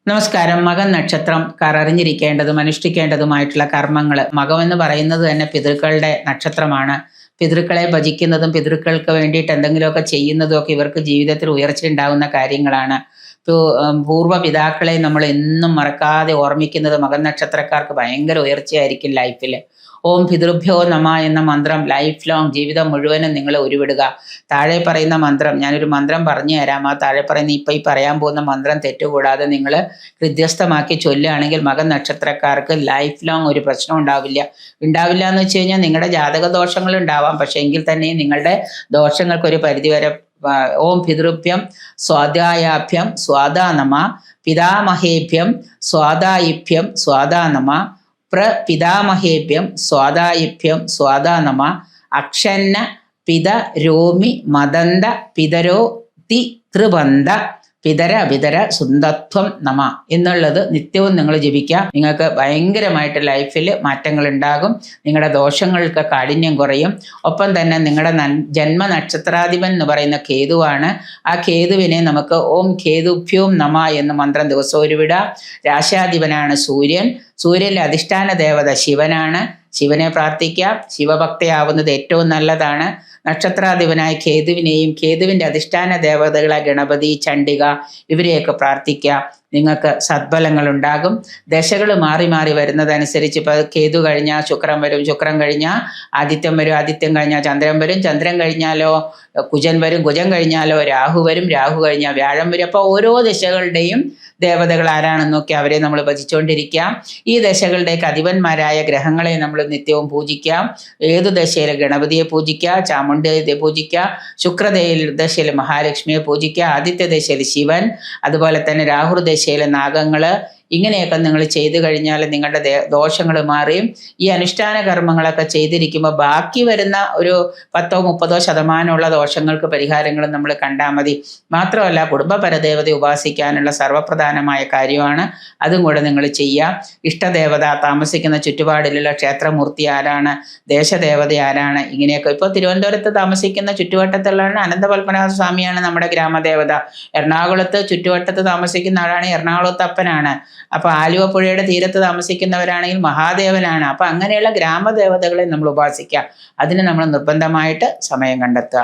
നമസ്കാരം. മകം നക്ഷത്രം അറിഞ്ഞിരിക്കേണ്ടതും അനുഷ്ഠിക്കേണ്ടതുമായിട്ടുള്ള കർമ്മങ്ങൾ. മകം എന്ന് പറയുന്നത് തന്നെ പിതൃക്കളുടെ നക്ഷത്രമാണ്. പിതൃക്കളെ ഭജിക്കുന്നതും പിതൃക്കൾക്ക് വേണ്ടിയിട്ട് എന്തെങ്കിലുമൊക്കെ ചെയ്യുന്നതും ഒക്കെ ഇവർക്ക് ജീവിതത്തിൽ ഉയർച്ച ഉണ്ടാകുന്ന കാര്യങ്ങളാണ്. പൂർവ്വ പിതാക്കളെ നമ്മൾ എന്നും മറക്കാതെ ഓർമ്മിക്കുന്നത് മകൻ നക്ഷത്രക്കാർക്ക് ഭയങ്കര ഉയർച്ചയായിരിക്കും ലൈഫിൽ. ഓം പിതൃഭ്യോ നമ എന്ന മന്ത്രം ലൈഫ് ലോങ് ജീവിതം മുഴുവനും നിങ്ങൾ ഉരുവിടുക. താഴെ പറയുന്ന മന്ത്രം ഞാനൊരു മന്ത്രം പറഞ്ഞു തരാം. ആ താഴെ പറയുന്ന ഈ പറയാൻ പോകുന്ന മന്ത്രം തെറ്റുകൂടാതെ നിങ്ങൾ ഹൃദ്യസ്ഥമാക്കി ചൊല്ലുകയാണെങ്കിൽ മകൻ നക്ഷത്രക്കാർക്ക് ലൈഫ് ലോങ് ഒരു പ്രശ്നം ഉണ്ടാവില്ല എന്ന് വെച്ച് കഴിഞ്ഞാൽ നിങ്ങളുടെ ജാതക ദോഷങ്ങൾ ഉണ്ടാവാം. പക്ഷെ എങ്കിൽ തന്നെയും നിങ്ങളുടെ ദോഷങ്ങൾക്കൊരു പരിധിവരെ ഓം പിതൃഭ്യം സ്വാദായാഭ്യം സ്വാദാ നമ പിതാമഹേഭ്യം സ്വാദായിഭ്യം സ്വാദാ നമ പിതാമഹേഭ്യം സ്വാദായിഭ്യം സ്വാദാ നമ അക്ഷന്ന പിത രോമി മദന്ത പിതരോ തി ത്രിബന്ധ പിതര പിതര സുന്ദത്വം നമ എന്നുള്ളത് നിത്യവും നിങ്ങൾ ജപിക്കുക. നിങ്ങൾക്ക് ഭയങ്കരമായിട്ട് ലൈഫിൽ മാറ്റങ്ങൾ ഉണ്ടാകും. നിങ്ങളുടെ ദോഷങ്ങൾക്ക് കാഠിന്യം കുറയും. ഒപ്പം തന്നെ നിങ്ങളുടെ ജന്മ നക്ഷത്രാധിപൻ എന്ന് പറയുന്ന കേതുവാണ്. ആ കേതുവിനെ നമുക്ക് ഓം കേതുഭ്യോം നമ എന്ന് മന്ത്രം ദിവസവും ഉരുവിടാം. രാശാധിപനാണ് സൂര്യൻ. സൂര്യൻ്റെ അധിഷ്ഠാന ദേവത ശിവനാണ്. ശിവനെ പ്രാർത്ഥിക്കാം. ശിവഭക്തയാവുന്നത് ഏറ്റവും നല്ലതാണ്. നക്ഷത്രാധിപനായ കേതുവിനെയും കേതുവിൻ്റെ അധിഷ്ഠാന ദേവതകളെ ഗണപതി, ചണ്ഡിക ഇവരെയൊക്കെ പ്രാർത്ഥിക്കുക. നിങ്ങൾക്ക് സദ്ഫലങ്ങൾ ഉണ്ടാകും. ദശകൾ മാറി മാറി വരുന്നതനുസരിച്ച് ഇപ്പോൾ കേതു കഴിഞ്ഞാൽ ശുക്രൻ വരും, ശുക്രൻ കഴിഞ്ഞാൽ ആദിത്യം വരും, ആദിത്യം കഴിഞ്ഞാൽ ചന്ദ്രൻ വരും, ചന്ദ്രൻ കഴിഞ്ഞാലോ കുജൻ വരും, കുജൻ കഴിഞ്ഞാലോ രാഹു വരും, രാഹു കഴിഞ്ഞാൽ വ്യാഴം വരും. അപ്പോൾ ഓരോ ദശകളുടെയും ദേവതകൾ ആരാണെന്നൊക്കെ അവരെ നമ്മൾ ഭജിച്ചുകൊണ്ടിരിക്കാം. ഈ ദശകളുടെയൊക്കെ അധിപന്മാരായ ഗ്രഹങ്ങളെ നമ്മൾ നിത്യവും പൂജിക്കാം. ഏതു ദശയിൽ ഗണപതിയെ പൂജിക്കുക, ചാമുണ്ഡിയെ പൂജിക്കുക, ദശയിൽ മഹാലക്ഷ്മിയെ പൂജിക്കുക, ആദിത്യ ദശയിൽ ശിവൻ, അതുപോലെ തന്നെ രാഹുർ ദശയിലെ നാഗങ്ങൾ. ഇങ്ങനെയൊക്കെ നിങ്ങൾ ചെയ്തു കഴിഞ്ഞാൽ നിങ്ങളുടെ ദോഷങ്ങൾ മാറിയും ഈ അനുഷ്ഠാന കർമ്മങ്ങളൊക്കെ ചെയ്തിരിക്കുമ്പോൾ ബാക്കി വരുന്ന ഒരു 10-30% ദോഷങ്ങൾക്ക് പരിഹാരങ്ങൾ നമ്മൾ കണ്ടാൽ മതി. മാത്രമല്ല കുടുംബ പരദേവത ഉപാസിക്കാനുള്ള സർവ്വപ്രധാനമായ കാര്യമാണ്. അതും കൂടെ നിങ്ങൾ ചെയ്യുക. ഇഷ്ടദേവത, താമസിക്കുന്ന ചുറ്റുപാടിലുള്ള ക്ഷേത്രമൂർത്തി ആരാണ്, ദേശദേവത ആരാണ്, ഇങ്ങനെയൊക്കെ. ഇപ്പോൾ തിരുവനന്തപുരത്ത് താമസിക്കുന്ന ചുറ്റുവട്ടത്തുള്ളതാണ് അനന്തപത്മനാഭ സ്വാമിയാണ് നമ്മുടെ ഗ്രാമദേവത. എറണാകുളത്ത് ചുറ്റുവട്ടത്ത് താമസിക്കുന്ന ആളാണ് എറണാകുളത്ത് അപ്പനാണ്. അപ്പൊ ആലുവ പുഴയുടെ തീരത്ത് താമസിക്കുന്നവരാണെങ്കിൽ മഹാദേവനാണ്. അപ്പൊ അങ്ങനെയുള്ള ഗ്രാമദേവതകളെ നമ്മൾ ഉപാസിക്കുക. അതിന് നമ്മൾ നിർബന്ധമായിട്ട് സമയം കണ്ടെത്തുക.